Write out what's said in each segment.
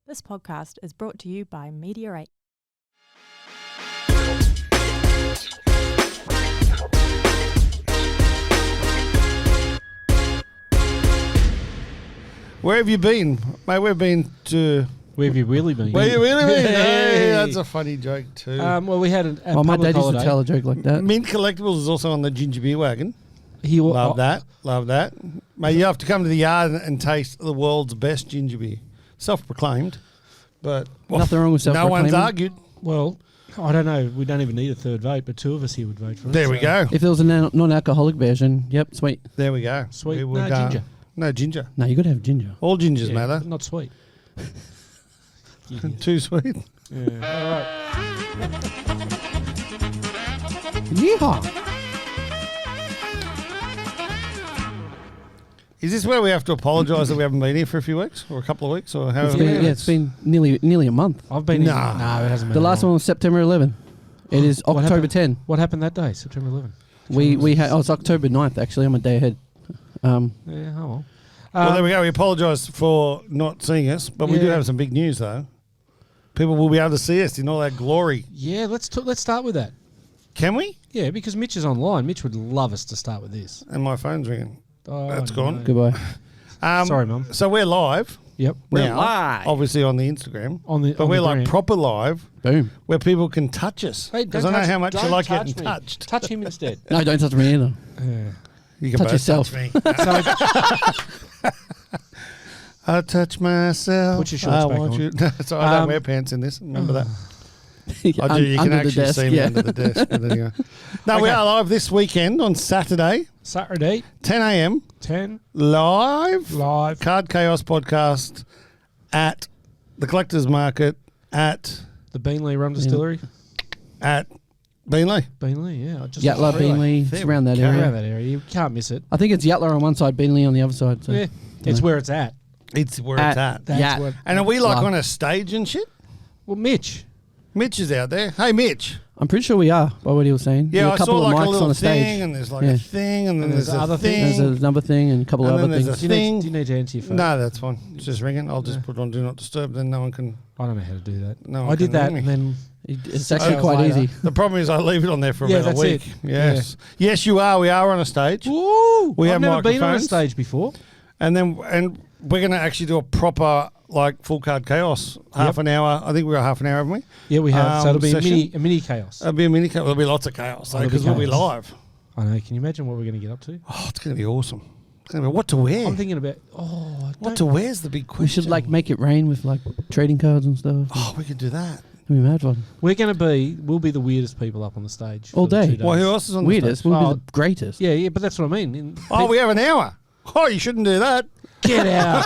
This podcast is brought to you by Meteorate. Where have you been? Mate, we've been to... Where have you really been? Where you really been? Hey. Hey, that's a funny joke too. Well, we had a my dad used holiday. to tell a joke like that. Mint Collectibles is also on the ginger beer wagon. Love Love that. Mate, you have to come to the yard and taste the world's best ginger beer. Self-proclaimed, but... Nothing wrong with No self-proclaiming. one's argued. Well, I don't know. We don't even need a third vote, but two of us here would vote for it. There we go. If there was a non-alcoholic version, yep, sweet. There we go. Sweet. We No, would, ginger. No, ginger. No, you got to have ginger. All gingers Yeah, matter. but not sweet. Idiot. Too sweet. Yeah. All right. Yeehaw! Is this where we have to apologise that we haven't been here for a few weeks or a couple of weeks or how? It's been nearly a month. I've been Nah. in. No, it hasn't been. The last one was September 11. It is What October happened? 10. What happened that day, September 11? We had. Oh, it's October 9th. Actually, I'm a day ahead. Yeah, oh well. Well, there we go. We apologise for not seeing us, but we do Yeah. have some big news though. People will be able to see us in all our glory. Yeah, let's start with that. Can we? Yeah, because Mitch is online. Mitch would love us to start with this. And my phone's ringing. Oh, That's no. gone. Goodbye. Sorry, Mum. So we're live Yep. now, live. obviously on the Instagram, On the. but on we're the like brand. proper live Boom. where people can touch us. Hey, Because don't I know touch- how much you don't like touch getting me. touched. Touch him instead. No, don't touch me either. Yeah. You can Touch both yourself. touch me. So, I touch myself. Put your shorts I back want on. you. So I don't Um, wear pants in this. Remember that. Yeah, I do. You can under the actually desk, see me yeah. under the desk. But anyway. No, we Okay. are live this weekend on Saturday, Saturday, 10 a.m. 10 live. live. Card Chaos podcast at the Collectors Market at The Beenleigh Rum Distillery. Beenleigh. Beenleigh, yeah. Just Yatla, Beenleigh, it's There around that we go. Around area. that area. You can't miss it. I think it's Yatla on one side, Beenleigh on the other side. So. Yeah. It's where it's at. It's where it's at. That's Yeah. what. And are we like Love. on a stage and shit? Well, Mitch. Mitch is out there. Hey, Mitch. I'm pretty sure we are, by what he was saying. Yeah, There's I a couple saw of like a mics little on the thing, stage. and there's like Yeah. a thing, and then And there's there's a other thing. There's another thing and a couple And of then other there's things. a thing. Do you need to answer your phone? No, that's fine. It's just ringing. I'll just put it on Do Not Disturb, then no one can... I don't know how to do that. No one I did can that ring and me. then... It's 6 actually hours quite later- easy. The problem is I leave it on there for Yeah, about a that's week. it. Yes. Yes, you are. We are on a stage. Woo! We I've have never been on a microphones. stage before. And we're going to actually do a proper, like, full card chaos. Half an hour. I think we got half an hour, haven't we? Yeah, we have. So it'll be session. a mini chaos. It'll be a mini chaos. There'll be lots of chaos, It'll be because we'll be chaos. live. I know. Can you imagine what we're going to get up to? Oh, it's going to be awesome. It's going to be what to wear. I'm thinking about... What to wear is the big question. We should like make it rain with like trading cards and stuff. Oh, we could do that. It'd be mad fun. We'll be the weirdest people up on the stage. All for the day. 2 days. Well, who else is on the Weirdest. stage? We'll Oh. be the greatest. Yeah, but that's what I mean. Oh, we have an hour. Oh, you shouldn't do that. Get out.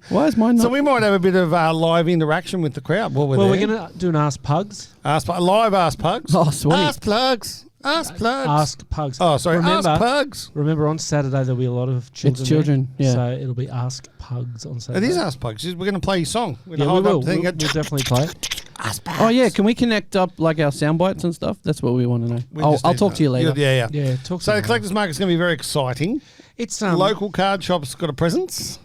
Why is mine not? So we might have a bit of live interaction with the crowd while we're Well, there. we're going to do an Ask Pugs. Live Ask Pugs. Oh, sweet. Ask Plugs. Ask Plugs. Ask Pugs. Oh, sorry. Remember, Ask Pugs. Remember, on Saturday there'll be a lot of children. It's children, there, yeah. So it'll be Ask Pugs on Saturday. It is Ask Pugs. We're going to play your song. We're Yeah, gonna we hold will. up the thing We'll and definitely play it. Ask Pugs. Oh yeah, can we connect up like our sound bites and stuff? That's what we want to know. We I'll just need talk to you later. Yeah. Yeah, talk to So me. the Collectors Market's going to be very exciting. It's Local card shops got a presence.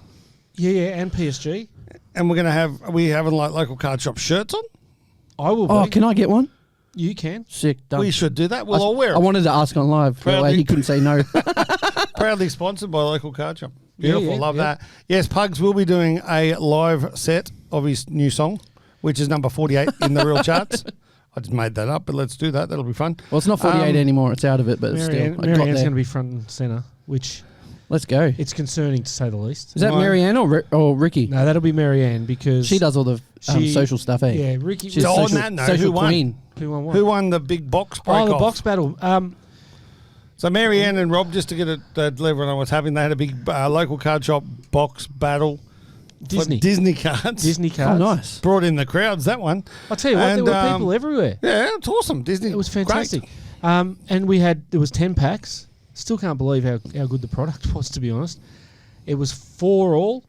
Yeah, and PSG. And we having like local card shop shirts on. I will be. Oh, can I get one? You can. Sick. Done. We should do that. We'll all wear I it. wanted to ask on live. That Proudly- way he couldn't say no. Proudly sponsored by local card shop. Yeah, Beautiful. yeah, Love yeah. that. Yes, Pugs will be doing a live set of his new song, which is number 48 in the real charts. I just made that up, but let's do that. That'll be fun. Well, it's not 48 anymore. It's out of it, but it's still. I got Marianne's there. going to be front and centre, which Let's go. it's concerning to say the least. Is that Why? Marianne or Ricky? No, that'll be Marianne because She does all the social stuff, eh? Yeah, Ricky. She's Oh, on social, that note, social who won? queen. Who won what? Who won the big box break Oh, the off? box battle. So Marianne and Rob, just to get it, let everyone know what's happening, they had a big local card shop box battle. Disney. Disney cards. Disney Oh, cards. nice. Brought in the crowds, that one. I'll tell you what, And, there were people everywhere. Yeah, it's awesome. Disney. It was great. fantastic. And there was 10 packs. Still can't believe how good the product was, to be honest. It was 4 all.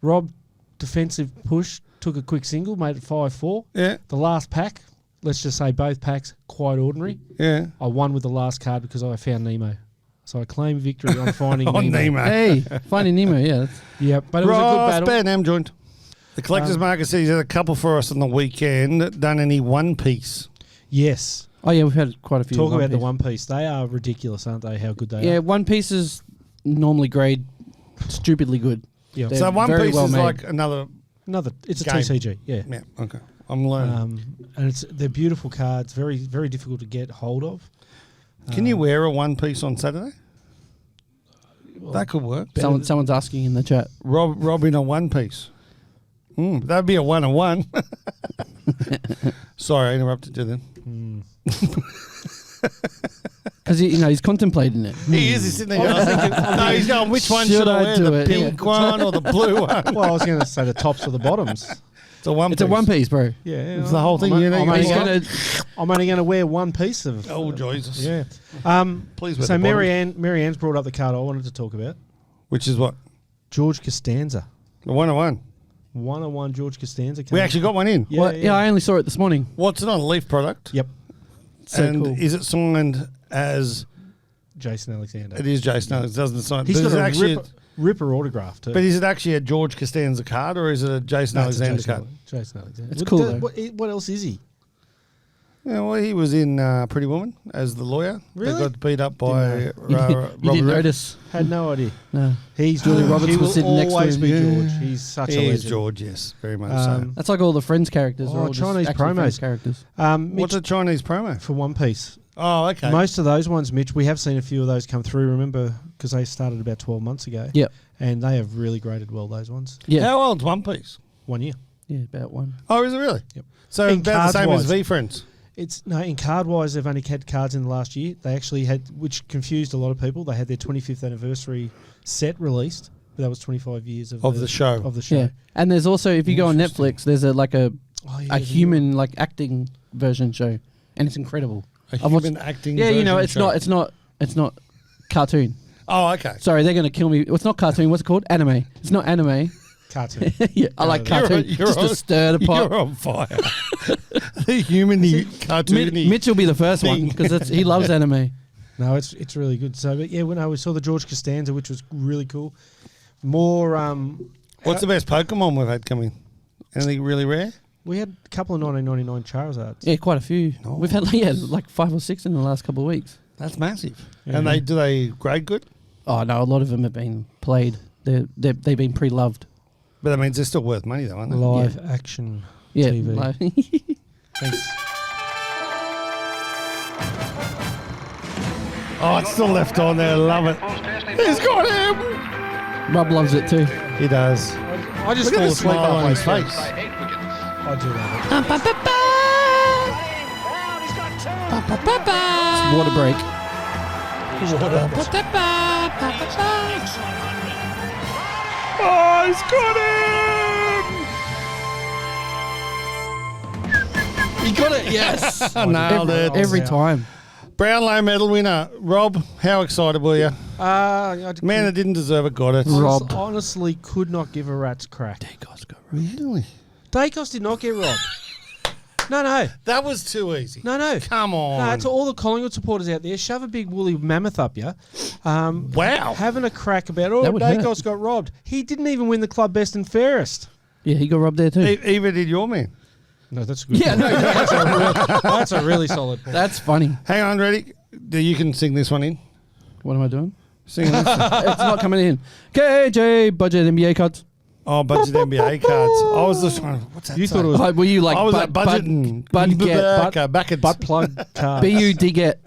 Rob, defensive push, took a quick single, made it 5-4. Yeah, The last pack, let's just say both packs, quite ordinary. yeah. I won with the last card because I found Nemo. So I claim victory on finding On Nemo. Nemo. Hey, Finding Nemo, yeah. Yeah, but it was a good Ross battle. Ben Am joined. The collector's market says there's a couple for us on the weekend. Done any one piece? Yes. Oh yeah, we've had quite a few. Talk One about the Piece. One Piece. They are ridiculous, aren't they? How good they Yeah, are. One Piece is normally grade stupidly good. Yeah. They're So one very piece well is made. like another. It's a Game. TCG. Yeah. Yeah, okay. I'm learning. And they're beautiful cards. Very, very difficult to get hold of. Can you wear a one piece on Saturday? That could work. Someone's asking in the chat. Rob in a one piece. That'd be a 1-on-1. Sorry, I interrupted you then. Because he's contemplating it. He is. He's sitting there. No, he's going. Which one should I wear? do The it? pink one or the blue one? Well, I was going to say the tops or the bottoms. It's a one. It's a One Piece, bro. Yeah. It's the whole thing. I'm only You know, going to wear one piece of. Oh Jesus! Yeah. Please. Wear So the bottom. Marianne's brought up the card I wanted to talk about. Which is what George Costanza. the 1-on-1. 101 George Costanza. We actually got one in. Yeah, Yeah, I only saw it this morning. What's it on? Leaf product. Yep. So and cool. is it signed as? Jason Alexander. It is Jason. No, it doesn't sign. He's but got is it a actually? ripper autograph too. But is it actually a George Costanza card or is it a Jason No, it's a Alexander card? Jason Alexander. It's cool, though. What else is he? Yeah, well, he was in Pretty Woman as the lawyer. Really? They got beat up by You didn't Robert notice. Had no idea. No. He's Julie Roberts he was will sitting next to always him. be Yeah. George. He's such a He is legend. George, yes, very much so. That's like all the Friends characters. Oh, are all just Chinese actually promos. Friends characters. Mitch, What's a Chinese promo? for One Piece. Oh, okay. Most of those ones, Mitch, we have seen a few of those come through. Remember, because they started about 12 months ago. Yep. And they have really graded well, those ones. Yeah. How old's One Piece? 1 year. Yeah, about one. Oh, is it really? Yep. So In about the same as cards-wise. V Friends. In card wise, they've only had cards in the last year. They actually had, which confused a lot of people. They had their 25th anniversary set released, but that was 25 years of the show. Of the show. Yeah. And there's also, if you go on Interesting. Netflix, there's a Oh, human acting version show, and it's incredible. A I've watched- human acting. Yeah, version it's show. it's not cartoon. Oh, okay. Sorry, they're gonna kill me. It's not cartoon. What's it called? Anime. It's not anime. Cartoon. Yeah, I like cartoon. Just to stir the pot. You're on fire. The human cartoony. Mitch will be the first one thing. because he loves anime. No, it's really good. So, but yeah, we saw the George Costanza, which was really cool. More, What's the best Pokemon we've had coming? Anything really rare? we had a couple of 1999 Charizards. Yeah, quite a few. No. We've had like 5 or 6 in the last couple of weeks. That's massive. Yeah. And do they grade good? Oh no, a lot of them have been played. They've been pre-loved. But that means they're still worth money, though, aren't they? Live action Yeah. TV. like- Thanks. Oh, it's still left on there. Love it. He's got him. Rob loves it too. He does. I just Look at fall the asleep smile on his halfway face. through. I do love it. It's water break. Oh, he's got him. You got it. Yes. Nailed it. Every time. Brownlow medal winner. Rob, how excited were you? Man that didn't deserve it got it. Robbed. Honestly, could not give a rat's crack. Really? Dacos did not get robbed. No. That was too easy. No. Come on. No, to all the Collingwood supporters out there, shove a big woolly mammoth up you. Wow. Having a crack about, That would Dacos hurt. got robbed. He didn't even win the club best and fairest. Yeah, he got robbed there too. Even did your man. No, that's a good. Yeah, point. no, That's a really solid point. that's funny. Hang on, ready? You can sing this one in. What am I doing? Sing this. It's not coming in. KJ budget NBA cards. Oh, budget NBA cards. I was just trying. What's that? You say? thought it was Were you like I was at budget and bud get bucket. butt plug cards. BUD get?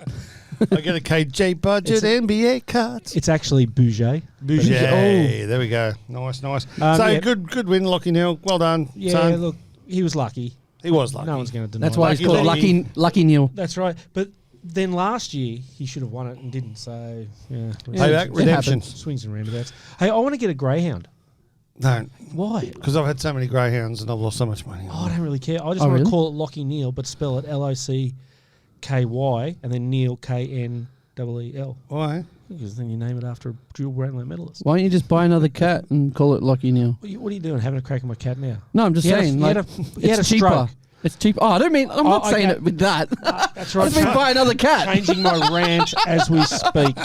I get a KJ budget NBA cards. It's actually Bouger. Bouger. Oh. There we go. Nice. So yeah. good win, Lockie Neal. Well done. Yeah, son. look, he was lucky. He was lucky. No one's going to deny That's why that. he's called Lucky. Lucky Neil. That's right. But then last year, he should have won it and didn't. So, yeah. Payback, it redemption. happens. Swings and roundabouts. Hey, I want to get a greyhound. Don't. Why? Because I've had so many greyhounds and I've lost so much money. Oh, I don't really care. I just Oh, want really? to call it Lockie Neal, but spell it Locky and then Neal Kneel. Why? Because then you name it after a dual Brownlow medalist. Why don't you just buy another cat and call it Lucky Neil? What are you doing? Having a crack at my cat now? No, I'm just He had a- saying. he had like, he had it's a cheaper. stroke. It's cheap. Oh, I don't mean. I'm not Oh, saying okay. it with that. That's I right. just mean buy another cat. Changing my rant as we speak.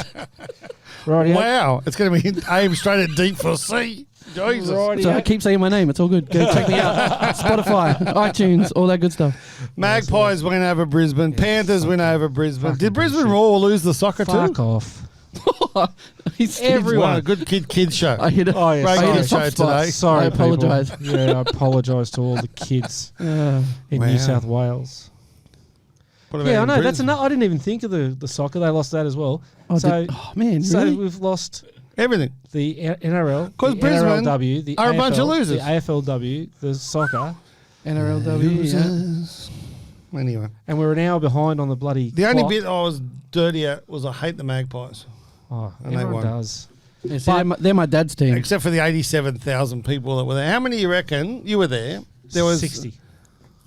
Right. Wow. It's going to be aimed straight at deep for C. Jesus. Rightio. So I keep saying my name. It's all good. Go check me out. Spotify, iTunes, all that good stuff. Magpies win over Brisbane. Panthers win over Brisbane. Did Brisbane Roar lose the soccer Fuck too? off. Everyone. A good kids show. I hit it. Oh, yeah, Great sorry. kid show today. Sorry, I apologise. people. Yeah, I apologise to all the kids in Wow. New South Wales. What about Yeah, I in know. That's Brisbane? enough. I didn't even think of the soccer. They lost that as well. Oh, So, man, so really? we've lost Everything. the NRL, 'Cause the Brisbane NRLW, the are a AFL, bunch of losers. the AFLW, the soccer, NRLW, Losers. Anyway, and we're an hour behind on the bloody. the only clock. bit I was dirty at was I hate the Magpies. Oh, And they everyone won. does. Yeah, see, they're my dad's team. Except for the 87,000 people that were there. How many you reckon? You were there. There was 60. You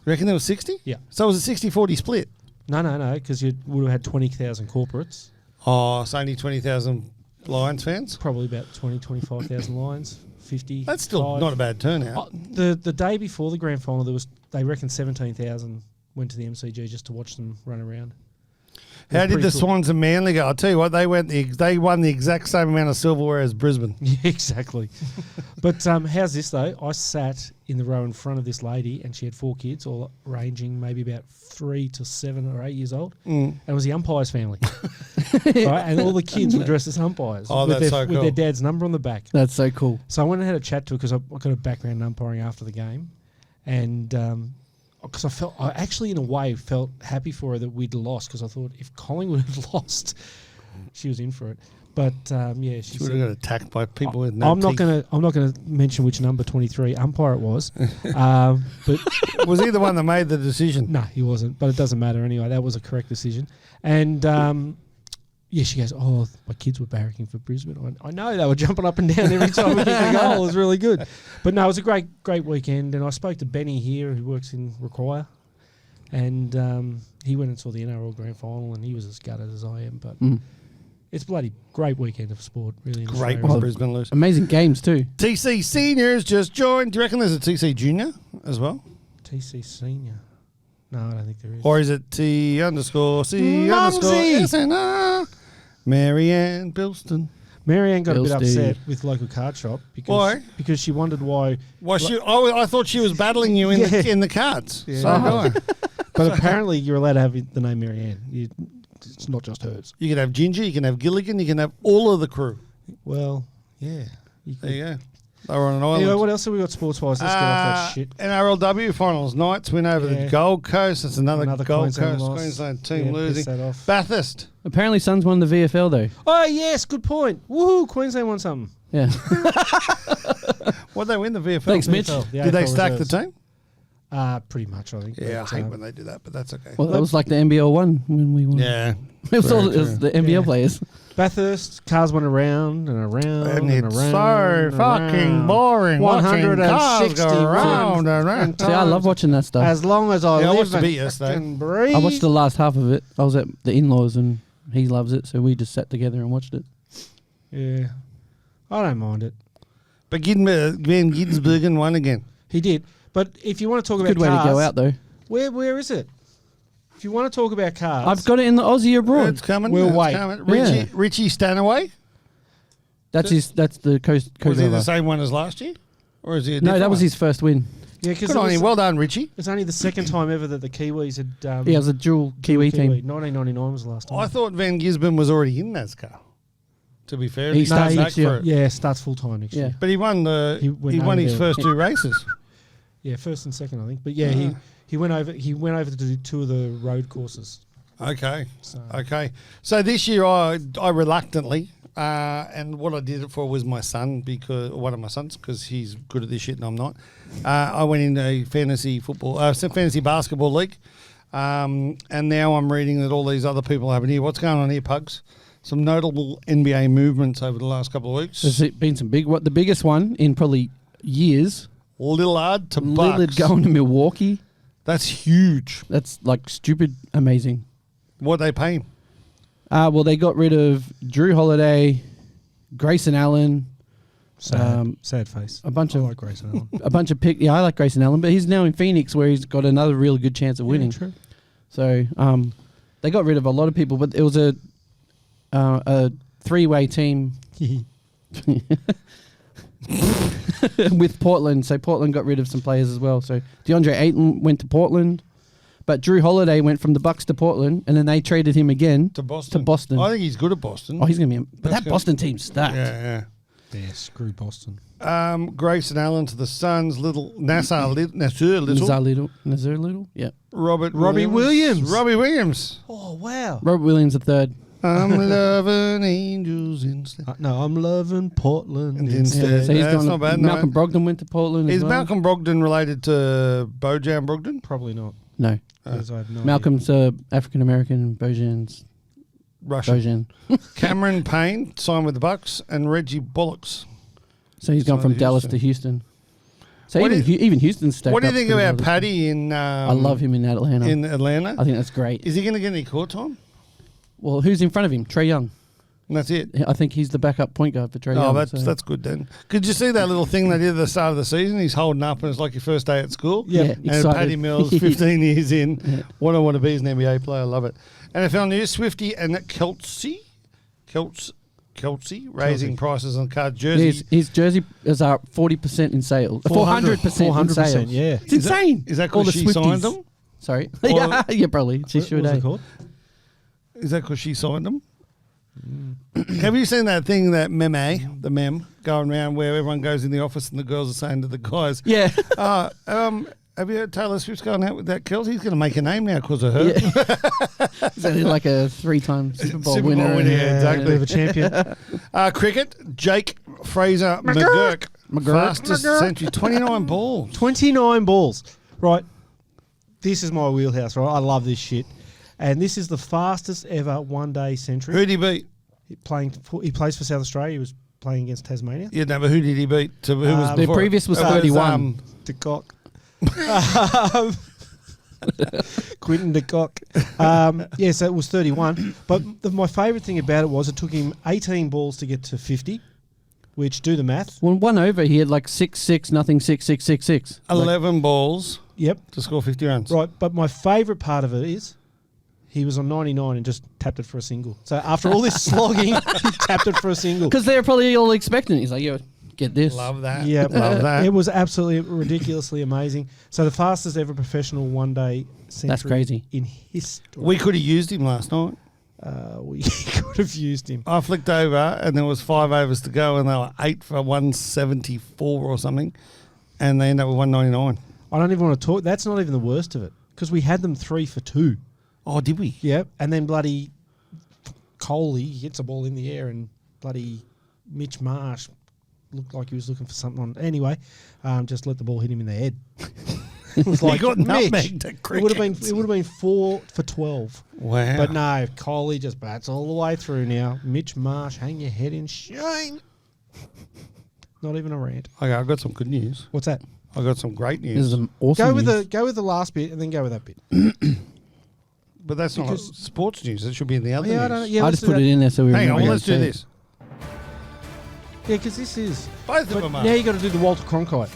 reckon there was 60? Yeah. So it was a 60-40 split. No, because you would have had 20,000 corporates. Oh, it's only 20,000 Lions fans? Probably about 25,000 Lions, 50. That's still not a bad turnout. The day before the grand final, they reckon 17,000 went to the MCG just to watch them run around. It How was did the pretty cool. Swans and Manly go? I'll tell you what, they won the exact same amount of silverware as Brisbane. Yeah, exactly. But how's this though? I sat in the row in front of this lady, and she had 4 kids, all ranging maybe about 3 to 7 or 8 years old, and it was the umpire's family, right? And all the kids were dressed as umpires Oh, with, that's their, so with cool. their dad's number on the back. That's so cool. So I went and had a chat to her because I got a background in umpiring after the game, and because I actually in a way felt happy for her that we'd lost, because I thought if Collingwood had lost, she was in for it. But yeah, she She would said, have got attacked by people with no I'm not teeth. gonna mention which number 23 umpire it was, but Was he the one that made the decision? no, he wasn't. But it doesn't matter anyway. That was a correct decision, and. Yeah, she goes, oh, my kids were barracking for Brisbane. I know, they were jumping up and down every time we kicked a goal. It was really good. But no, it was a great weekend. And I spoke to Benny here, who works in Require. And he went and saw the NRL Grand Final, and he was as gutted as I am. But it's bloody great weekend of sport, really. in Great Australia. when Brisbane lose. Amazing games too. TC Seniors just joined. Do you reckon there's a TC Junior as well? TC Senior. No, I don't think there is. Or is it T_C_SNR? Marianne Bilston. Marianne got a bit Bill upset Steve. with local card shop because Why? Because she wondered why. Well, I thought she was battling you in the cards. Yeah. So do I. But apparently you're allowed to have the name Marianne. It's not just hers. You can have Ginger, you can have Gilligan, you can have all of the crew. Well, yeah. There you go. They were on an island. Anyway, what else have we got sports-wise? Let's get off that shit. NRLW finals Knights win over the Yeah. Gold Coast. That's another Gold Queensland Coast loss. Queensland team Yeah, piss losing. that off. Bathurst. Apparently, Suns won the VFL though. Oh, yes, good point. Woohoo, Queensland won something. Yeah. What they win the VFL? Thanks, Mitch. VFL, the Did they AFL stack the reserves. team? Pretty much, I think. Yeah, I But, hate when they do that, but that's okay. Well, that was like the NBL one when we won. Yeah. It was, all, Very it was true. the NBL Yeah. players. Bathurst, cars went around and around And and it's around. so and fucking around. boring watching cars go 161 round and round. See, I love watching that stuff. As long as I Yeah, I live watched a bit and yesterday. fucking breathe. I watched the last half of it. I was at the in-laws and he loves it, so we just sat together and watched it. Yeah. I don't mind it. But Van Ginsbergen won again. He did. But if you want to talk about Good way cars, to go out though. where is it? If you want to talk about cars, I've got it in the Aussie abroad. It's coming. We'll it's wait. coming. Yeah. Richie Stanaway. That's the Was he the co-driver. same one as last year? Or is he a No, different that was one? his first win. yeah, because Good on him. Well done, Richie. it's only the second time ever that the Kiwis had. Yeah, it was a dual Kiwi team. 1999 was the last time. I thought Van Gisborne was already in NASCAR. To be fair, He he starts starts back next year. for it. Yeah, starts full time next Yeah. year. But he won He went won over his there. first 2 races. Yeah, first and second, I think. But yeah, he went over. He went over to do 2 of the road courses. Okay. So Okay. So this year I reluctantly, and what I did it for was my son, because one of my sons, because he's good at this shit and I'm not. I went into a fantasy basketball league, and now I'm reading that all these other people have it here. What's going on here, Pugs? Some notable NBA movements over the last couple of weeks. There's been some big. What the biggest one in probably years? Lillard to Lillard Bucks. going to Milwaukee. That's huge. That's like stupid amazing. What they pay him? Well, they got rid of Drew Holiday, Grayson Allen, sad face. a bunch I of like Grayson Allen. a bunch of pick. Yeah, I like Grayson Allen, but he's now in Phoenix where he's got another really good chance of winning. Yeah, true. So they got rid of a lot of people, but it was a 3-way team. with Portland. So Portland got rid of some players as well. So DeAndre Ayton went to Portland, but Drew Holiday went from the Bucks to Portland, and then they traded him again To Boston. I think he's good at Boston. Oh, he's going to be... But That's that Boston team's stacked. Yeah. Yeah, screw Boston. Grayson Allen to the Suns. Nasser Little. Nazir Little? Yeah. Robbie Williams. Oh, wow. Robert Williams III. I'm loving angels instead. No, I'm loving Portland And instead. instead. So he's That's gone. not bad. Malcolm Brogdon went to Portland Is as well. Malcolm Brogdon related to Bojan Brogdon? Probably not. No. Because I have no Malcolm's African American. Bojan's Russian. Bojan. Cameron Payne signed with the Bucks and Reggie Bollocks. So he's gone Signed from to Dallas Houston. to Houston. So What even Houston's stacked. What do you up think pretty about well. Paddy in? I love him in Atlanta. in Atlanta. I think that's great. Is he going to get any court time? Well, who's in front of him? Trey Young. And that's it. I think he's the backup point guard for Trey Young. Oh, that's good then. Could you see that little thing they did at the start of the season? He's holding up and it's like your first day at school. Yeah, And excited. Paddy Mills, 15 years in. Yeah. What I want to be as an NBA player. I love it. NFL news, Swifty and Kelsey raising prices on card jersey. His jersey is up 40% in sales. 400% in sales. Yeah. It's insane. Is that All because the she signed Swifties. them? Sorry. Or- yeah, probably. She should. What was eh? it called? Is that because she signed them? Have you seen that thing, the meme, going around where everyone goes in the office and the girls are saying to the guys, Yeah. have you heard Taylor Swift's going out with that Kelsey? He's going to make a name now because of her. Yeah. Is that like a 3-time Super Bowl winner? Yeah, exactly. Bit of a champion. Cricket, Jake Fraser McGurk. Fastest century, 29 balls. 29 balls. Right. This is my wheelhouse, right? I love this shit. And this is the fastest ever one-day century. Who did he beat? He plays for South Australia. He was playing against Tasmania. Yeah, no, but who did he beat? Who was The The before? previous was It 31. De Kock. Quinton de Kock. Yeah, so it was 31. But my favourite thing about it was it took him 18 balls to get to 50, which, do the math. Well, one over, he had like 6-6, nothing, 6-6-6-6-6. 11 balls Yep. to score 50 runs. Right, but my favourite part of it is he was on 99 and just tapped it for a single. So after all this slogging, he tapped it for a single. Because they're probably all expecting it. He's like, yo, get this. Love that. Yeah, Love that. It was absolutely ridiculously amazing. So the fastest ever professional one-day century That's crazy. in history. We could have used him last night. We could have used him. I flicked over and there was 5 overs to go and they were 8 for 174 or something. And they ended up with 199. I don't even want to talk. That's not even the worst of it because we had them 3 for 2. Oh, did we? Yep. And then bloody Coley hits a ball in the air and bloody Mitch Marsh looked like he was looking for something on. Anyway, just let the ball hit him in the head. It was like, He got Mitch, nutmegged at it would have been 4 for 12. Wow. But no, Coley just bats all the way through now. Mitch Marsh, hang your head in shame. Not even a rant. Okay, I've got some good news. What's that? I've got some great This news. is some awesome Go with news. the last bit and then go with that bit. But that's not Because- sports news. It should be in the other Yeah, I news. don't know. Yeah, I let's just do put that. it in there so we Hang on, remember let's how do to say this. Yeah, because this is. Both of But them are. now you got to do the Walter Cronkite.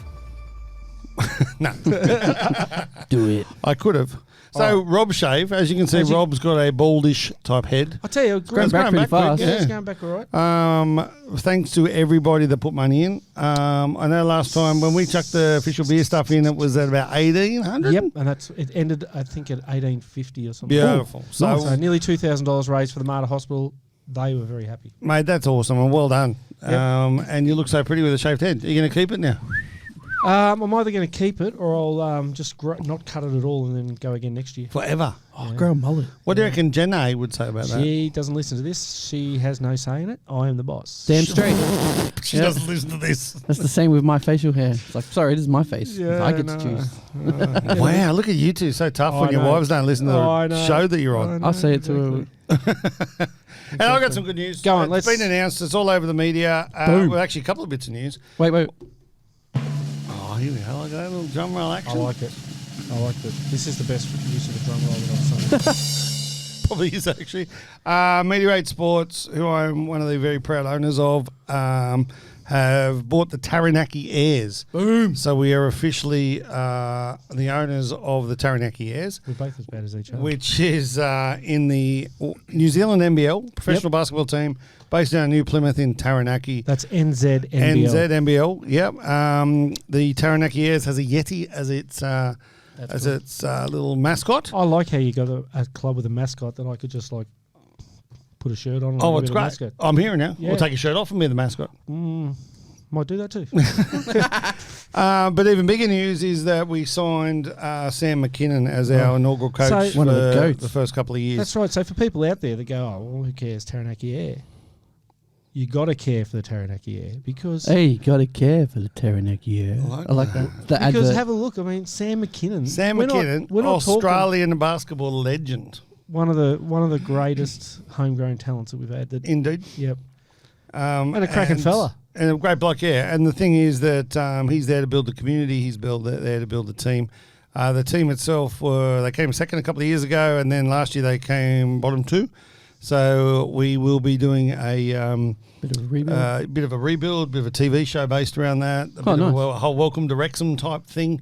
No, it. Do it. I could have. So Rob Shave, as you can see, As you- Rob's got a baldish type head. I tell you, Going great. back pretty quick, fast. Yeah, it's yeah. going back all right. Thanks to everybody that put money in. I know last time when we chucked the official beer stuff in, it was at about 1,800. Yep, and it ended, I think, at 1850 or something. Beautiful. So, So nearly $2,000 raised for the Mater Hospital. They were very happy. mate, that's awesome and well done. Yep. And you look so pretty with a shaved head. Are you going to keep it now? I'm either going to keep it or I'll just not cut it at all and then go again next year. Forever. Oh, grow a mullet. What do you reckon Jenna would say about that? She doesn't listen to this. She has no say in it. I am the boss. Damn straight. She Yep. doesn't listen to this. That's the same with my facial hair. It's like, sorry, this is my face. Yeah, I get no. to choose. Wow, look at you two. So tough I when your know. wives don't listen to the I know. show that you're on. I I'll say it exactly. to her. And I've got some good news. Go on, It's been announced. It's all over the media. Boom. Well, actually, a couple of bits of news. Wait. Oh, here we go. Look at that little drum roll I action. like it. I like it. This is the best use of a drum roll that I've seen. Probably is actually. Meteorate Sports, who I'm one of the very proud owners of, have bought the Taranaki Airs. Boom. So we are officially the owners of the Taranaki Airs, We're both as bad as each other. which is in the New Zealand NBL, professional basketball team, based down in New Plymouth in Taranaki. That's NZ NBL. NZ NBL, yep. The Taranaki Airs has a Yeti as its little mascot. I like how you got a club with a mascot that I could just like put a shirt on. And Oh, be it's the great. mascot. I'm here now. Yeah. We'll take your shirt off and be the mascot. Might do that too. But even bigger news is that we signed Sam McKinnon as our inaugural coach So- One of the for goats. the first couple of years. That's right. So for people out there that go, oh, well, who cares, Taranaki Air? You got to care for the Taranaki Air because Hey, you got to care for the Taranaki Air. I like that. The because advert. have a look. I mean, Sam McKinnon. Sam we're not- McKinnon, we're not talking Australian basketball legend. one of the greatest homegrown talents that we've had. That Indeed. yep, and a cracking fella. And a great bloke, yeah. And the thing is that he's there to build the community. He's there to build the team. The team itself, they came second a couple of years ago, and then last year they came bottom 2. So we will be doing a Bit of a rebuild. bit of a rebuild, bit of a TV show based around that. A bit nice. of a whole Welcome to Wrexham type thing,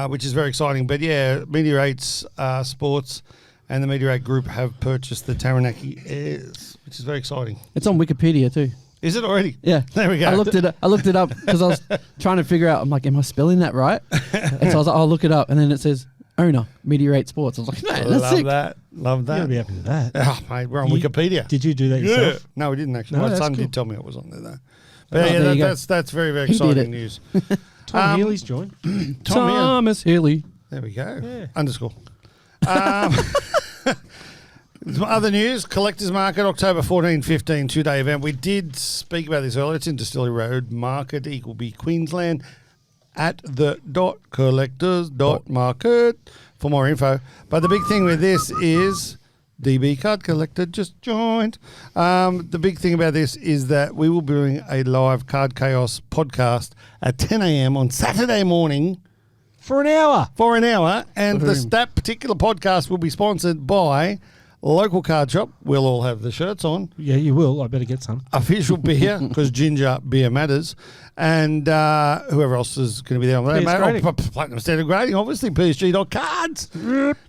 which is very exciting. But yeah, Meteor 8's Sports and the Meteor 8 Group have purchased the Taranaki Airs, which is very exciting. It's on Wikipedia too. Is it already? Yeah. There we go. I looked it up because I was trying to figure out. I'm like, am I spelling that right? And so I was like, I'll look it up, and then it says owner Meteor 8 Sports. I was like, man, that's Love sick. that. Love You'll that. be happy with that. Oh, mate, we're on You- Wikipedia. Did you do that yourself? No, we didn't actually. No, My that's son cool. did tell me it was on there, though. Oh, But yeah, there you go. that's very, very He did exciting it. news. Tom Healy's joined. Tom here. Thomas Healy. There we go. Yeah. Underscore. Some other news, Collectors Market, October 14, 15, 2-day event. We did speak about this earlier. It's in Distillery Road Market, Eagleby, Queensland, at the .collectors.market for more info. But the big thing with this is DB Card Collector just joined. The big thing about this is that we will be doing a live Card Chaos podcast at 10 a.m. on Saturday morning For an hour. for an hour, and Boom. that particular podcast will be sponsored by local card shop. We'll all have the shirts on. Yeah, you will. I better get some. Official beer, because ginger beer matters, and whoever else is going to be there on the PS day. Grading. Platinum Standard Grading, obviously. psg.cards.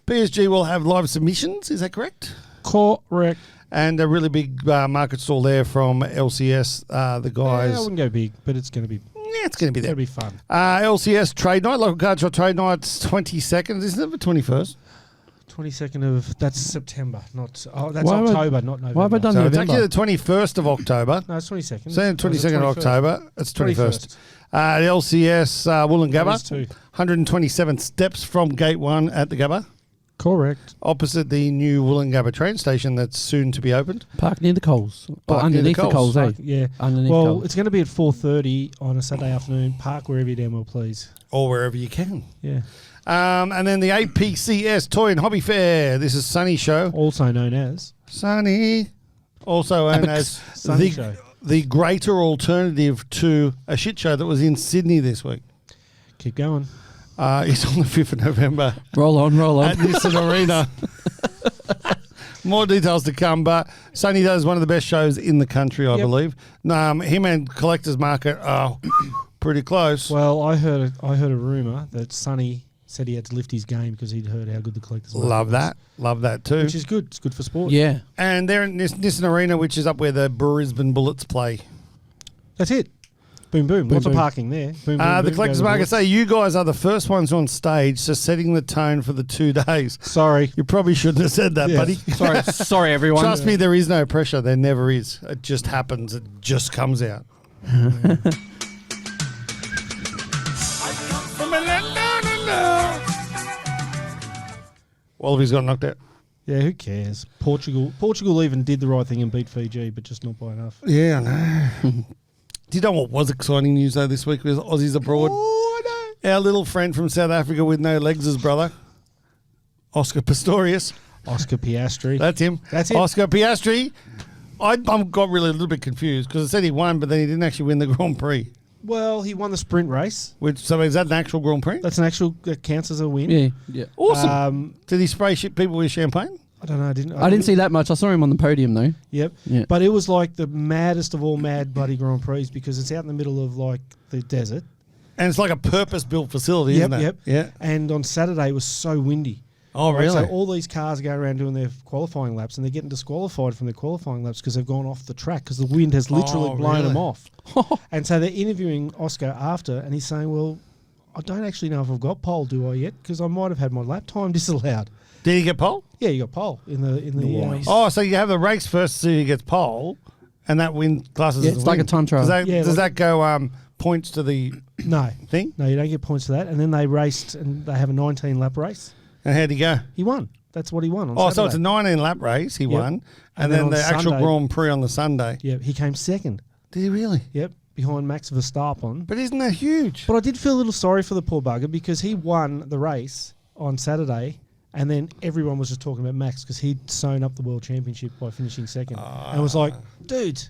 PSG will have live submissions. Is that correct? Correct. And a really big market stall there from LCS. The Yeah, I guys. wouldn't go big, but it's going to be It's going to be there. be fun. LCS trade night, local card shop trade night's 22nd. Isn't it the 21st? 22nd of that's September, not that's Why have I- October, not November. why have I done So it's November? actually the 21st of October. No, it's 22nd. So 22nd of October. It's 21st. At LCS Wollongabba, Those two. 127 steps from Gate 1 at the Gabba, Correct. opposite the new Wollongabba train station that's soon to be opened. Park near the Coles. Or Park near the underneath the Coles. Coles, eh? Yeah. Underneath Well, Coles. it's going to be at 4:30 on a Saturday afternoon. Park wherever you damn well please. Or wherever you can. Yeah. And then the APCS Toy and Hobby Fair. This is Sunny Show. Also known as Sunny. Also known as Sunny Show. the greater alternative to a shit show that was in Sydney this week. Keep going. It's on the 5th of November. Roll on. At Nissan Arena. More details to come, but Sonny does one of the best shows in the country, I Yep. believe. Him and Collectors Market are pretty close. Well, I heard a rumor that Sonny said he had to lift his game because he'd heard how good the collectors were. Love that. Love that too. Which is good. It's good for sport. Yeah. And they're in Nissan Arena, which is up where the Brisbane Bullets play. That's it. Boom, boom. Lots boom. of parking there. Boom, boom, The boom, Collectors go to Market say you guys are the first ones on stage, so setting the tone for the 2 days. Sorry. You probably shouldn't have said that, Yeah. buddy. Sorry, everyone. Trust me, there is no pressure. There never is. It just happens. It just comes out. Wallabies got knocked out. Yeah, who cares? Portugal even did the right thing and beat Fiji, but just not by enough. Yeah, I know. Do you know what was exciting news though this week with Aussies abroad? Oh, I know. Our little friend from South Africa with no legs' brother, Oscar Pistorius. Oscar Piastri. That's him. That's it. Oscar Piastri. I got really a little bit confused because it said he won, but then he didn't actually win the Grand Prix. Well, he won the sprint race. So is that an actual Grand Prix? That counts as a win. Yeah. Yeah. Awesome. Um, Did he spray shit people with champagne? I don't know. I didn't see that much. I saw him on the podium though. Yep. Yeah. But it was like the maddest of all mad bloody Grand Prix because it's out in the middle of like the desert. And it's like a purpose-built facility, isn't it? Yep. Yeah. And on Saturday it was so windy. Oh, Right, really? So all these cars go around doing their qualifying laps and they're getting disqualified from their qualifying laps because they've gone off the track because the wind has literally blown them off. And so they're interviewing Oscar after and he's saying, well, I don't actually know if I've got pole, do I yet? Because I might have had my lap time disallowed. Did he get pole? Yeah, you got pole in the. Nice. Oh, so you have the race first to see who gets pole, and that win classes Yeah, as it's a like win. a time trial. Does that go points to the No, thing? no, you don't get points for that. And then they raced and they have a 19-lap race. And how'd he go? He won. That's what he won on Oh, Saturday. so it's a 19-lap race. He Yep. won, And and then then on the actual Sunday- Grand Prix on the Sunday. Yeah, he came second. Did he really? Yep, behind Max Verstappen. But isn't that huge? But I did feel a little sorry for the poor bugger because he won the race on Saturday and then everyone was just talking about Max because he'd sewn up the World Championship by finishing second. And it was like, dude,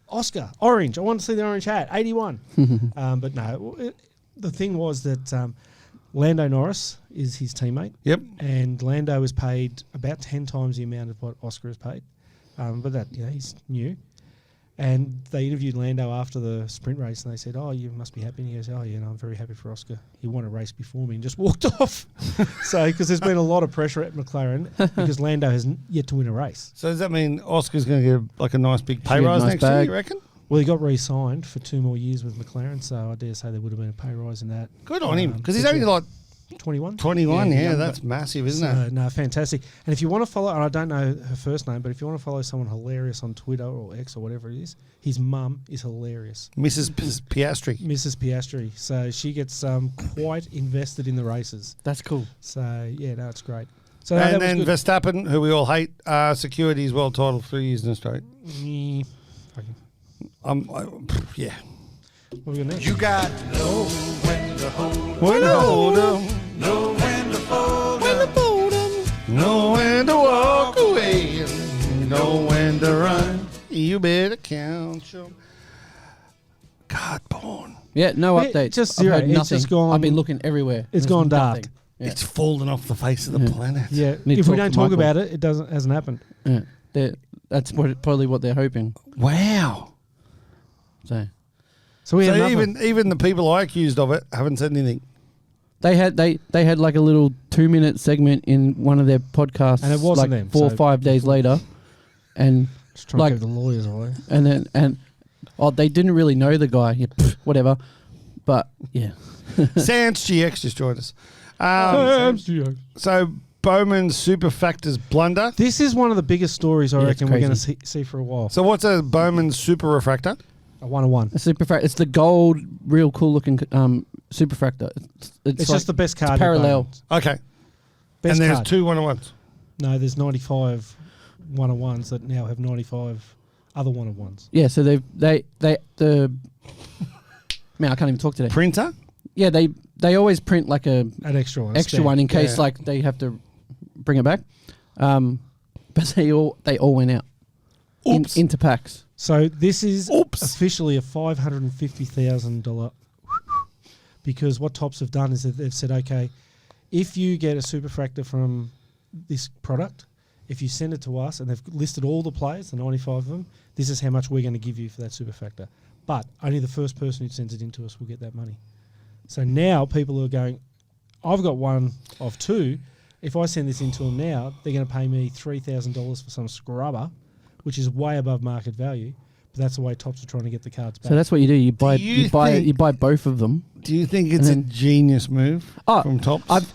Oscar, orange. I want to see the orange hat, 81. But no, the thing was that Lando Norris is his teammate. Yep. And Lando is paid about 10 times the amount of what Oscar is paid. But that, he's new. And they interviewed Lando after the sprint race and they said, oh, you must be happy. And he goes, oh, yeah, no, I'm very happy for Oscar. He won a race before me and just walked off. So, because there's been a lot of pressure at McLaren because Lando has yet to win a race. So does that mean Oscar's going to get like a nice big pay Should get a rise nice next year, bag. you reckon? Well, he got re-signed for 2 more years with McLaren, so I dare say there would have been a pay rise in that. Good on him. Because he's but only yeah, like 21. 21. Yeah, young, that's but- massive, isn't So, it? no, fantastic. And if you want to follow, and I don't know her first name, but if you want to follow someone hilarious on Twitter or X or whatever it is, his mum is hilarious. Mrs. Piastri. Mrs. Piastri. So she gets quite invested in the races. That's cool. So, yeah, no, it's great. So And that then was good. Verstappen, who we all hate, secured his world title 3 years in a straight. Fucking- Yeah. What have we got next? You got to know when to hold, When to hold 'em, know when to fold 'em. know when to walk away, and know when to run. You better count your God born. Yeah, no Yeah, updates. just I've zero. heard It's nothing. just gone- I've been looking everywhere. It's There's gone dark. nothing. Yeah. It's fallen off the face of the planet. Yeah, Need to if we talk don't to talk Michael. about it, it hasn't happened. Yeah. That's probably what they're hoping. Wow. So So we So had nothing. even the people I accused of it haven't said anything. they had like a little 2-minute segment in one of their podcasts, And it wasn't like them, 4 or so- 5 days later, and Just trying like- to keep the lawyers away. they didn't really know the guy. Yeah, whatever, but yeah. Sans GX just joined us. So Bowman's super factors blunder. This is one of the biggest stories I Yeah, it's reckon we're going to crazy. see for a while. So what's a Bowman's super refractor? A 101. A superfractor. It's the gold, real cool looking superfractor. It's like, just the best card. it's parallel. with Okay. Best and there's card. 2 1-on-1s. No, there's 95 101s that now have 95 other 101s. Yeah, so the man, I can't even talk today. Printer? Yeah, they always print like a An extra one. extra one in case Yeah. like they have to bring it back. But they all went out Oops. into packs. So this is Oops. officially a $550,000 because what Topps have done is that they've said, okay, if you get a superfractor from this product, if you send it to us, and they've listed all the players, the 95 of them, this is how much we're going to give you for that superfractor. But only the first person who sends it into us will get that money. So now people are going, I've got one of 2. If I send this into them now, they're going to pay me $3,000 for some scrubber, which is way above market value. But that's the way Topps are trying to get the cards back. So that's what you do. You buy you think- you buy both of them. Do you think it's a And then- genius move from Topps?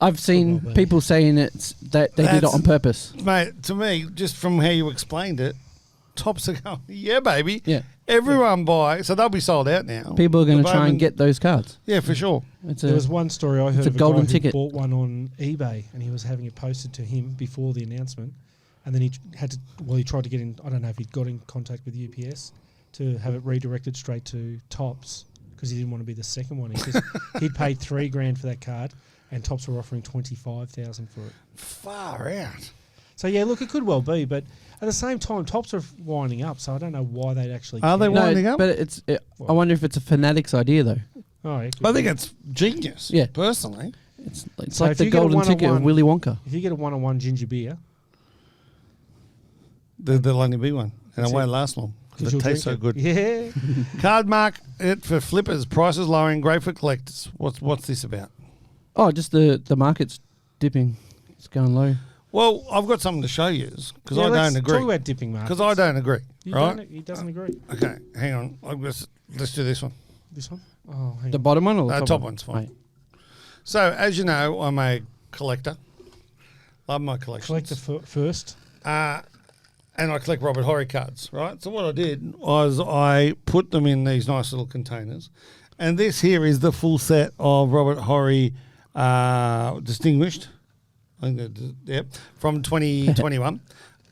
I've seen Probably. people saying it's that they did it That's- on purpose. Mate, to me, just from how you explained it, Topps are going, yeah, baby. Yeah. Everyone buy. So they'll be sold out now. People are going The to try Bowman- and get those cards. Yeah, for sure. It's There was one story I heard a of a golden guy ticket. who bought one on eBay and he was having it posted to him before the announcement. And then he tried to get in, I don't know if he'd got in contact with UPS to have it redirected straight to Topps because he didn't want to be the second one. He'd paid $3,000 for that card and Topps were offering $25,000 for it. Far out. So yeah, look, it could well be, but at the same time, Topps are winding up, so I don't know why they'd actually. Are they care. winding up? But I wonder if it's a fanatic's idea though. Oh, it could I think be. it's genius. Yeah. Personally. It's So like if the you get a golden ticket of 101 Willy Wonka. If you get a 101 ginger beer, There'll only be one, and it That's won't it. last long because you'll it tastes so drink good. it. Yeah. Card market for flippers, prices lowering, great for collectors. What's this about? Oh, just the market's dipping. It's going low. Well, I've got something to show you because Yeah, I let's don't agree. Talk about dipping markets. Because I don't agree, right? He doesn't agree. Okay, hang on. Let's do this one. This one? Oh, hang The on. bottom one or the Top one's fine. Right. So, as you know, I'm a collector. Love my collections. Collect the first. And I collect Robert Horry cards, right? So what I did was I put them in these nice little containers. And this here is the full set of Robert Horry Distinguished. I think from 2021.